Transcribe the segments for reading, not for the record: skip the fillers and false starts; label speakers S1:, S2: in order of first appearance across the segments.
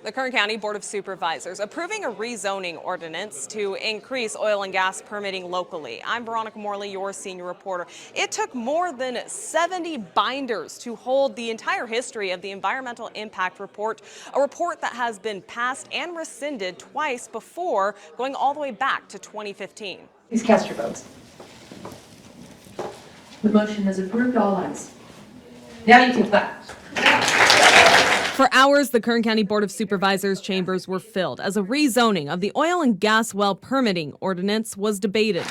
S1: The Kern County Board of Supervisors approving a rezoning ordinance to increase oil and gas permitting locally. I'm Veronica Morley, your senior reporter. It took more than 70 binders to hold the entire history of the Environmental Impact Report, a report that has been passed and rescinded twice before, going all the way back to 2015.
S2: Please cast your votes. The motion is approved. All ayes. Now you can clap.
S1: For hours, the Kern County Board of Supervisors chambers were filled as a rezoning of the oil and gas well permitting ordinance was debated.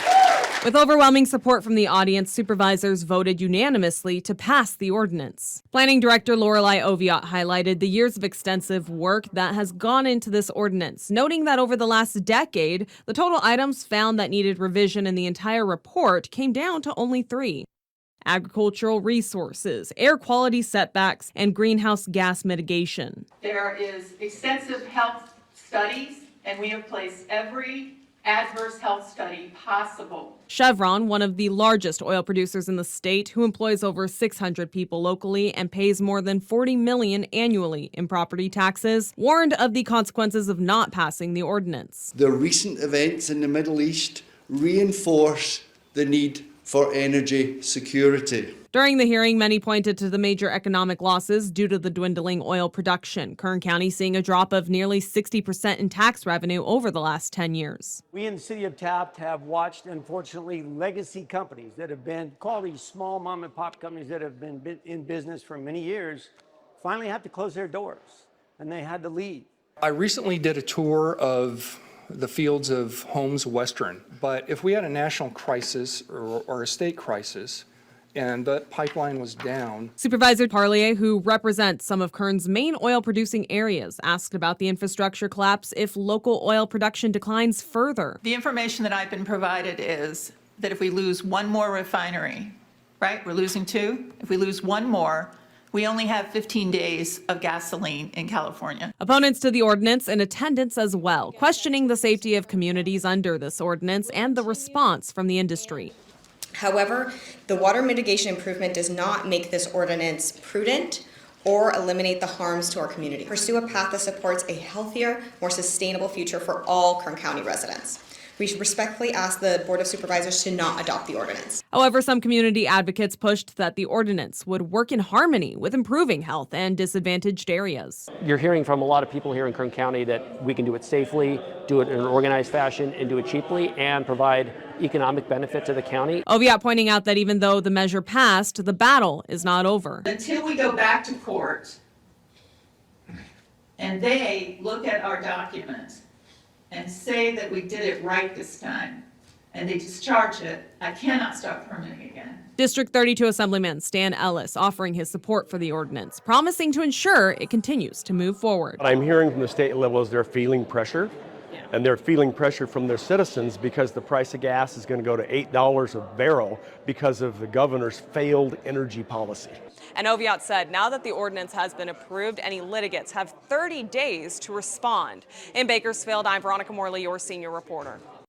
S1: With overwhelming support from the audience, supervisors voted unanimously to pass the ordinance. Planning Director Lorelei Oviatt highlighted the years of extensive work that has gone into this ordinance, noting that over the last decade, the total items found that needed revision in the entire report came down to only 3. Agricultural resources, air quality setbacks, and greenhouse gas mitigation.
S3: There is extensive health studies, and we have placed every adverse health study possible.
S1: Chevron, one of the largest oil producers in the state, who employs over 600 people locally and pays more than $40 million annually in property taxes, warned of the consequences of not passing the ordinance.
S4: The recent events in the Middle East reinforce the need for energy security.
S1: During the hearing, many pointed to the major economic losses due to the dwindling oil production. Kern County seeing a drop of nearly 60% in tax revenue over the last 10 years.
S5: We in the city of Taft have watched, unfortunately, legacy companies that have been, call these small mom and pop companies that have been in business for many years, finally have to close their doors, and they had to leave.
S6: I recently did a tour of the fields of Holmes Western, but if we had a national crisis or a state crisis and that pipeline was down.
S1: Supervisor Parlier, who represents some of Kern's main oil producing areas, asked about the infrastructure collapse if local oil production declines further.
S3: The information that I've been provided is that if we lose one more refinery, right, we're losing 2. If we lose one more, we only have 15 days of gasoline in California.
S1: Opponents to the ordinance in attendance as well, questioning the safety of communities under this ordinance and the response from the industry.
S7: However, the water mitigation improvement does not make this ordinance prudent or eliminate the harms to our community. Pursue a path that supports a healthier, more sustainable future for all Kern County residents. We respectfully ask the Board of Supervisors to not adopt the ordinance.
S1: However, some community advocates pushed that the ordinance would work in harmony with improving health and disadvantaged areas.
S8: You're hearing from a lot of people here in Kern County that we can do it safely, do it in an organized fashion, and do it cheaply, and provide economic benefit to the county.
S1: Oviatt pointing out that even though the measure passed, the battle is not over.
S3: Until we go back to court and they look at our documents and say that we did it right this time, and they discharge it, I cannot stop permitting again.
S1: District 32 Assemblyman Stan Ellis offering his support for the ordinance, promising to ensure it continues to move forward.
S9: What I'm hearing from the state level is they're feeling pressure, and they're feeling pressure from their citizens because the price of gas is going to go to $8 a barrel because of the governor's failed energy policy.
S1: And Oviatt said now that the ordinance has been approved, any litigants have 30 days to respond. In Bakersfield, I'm Veronica Morley, your senior reporter.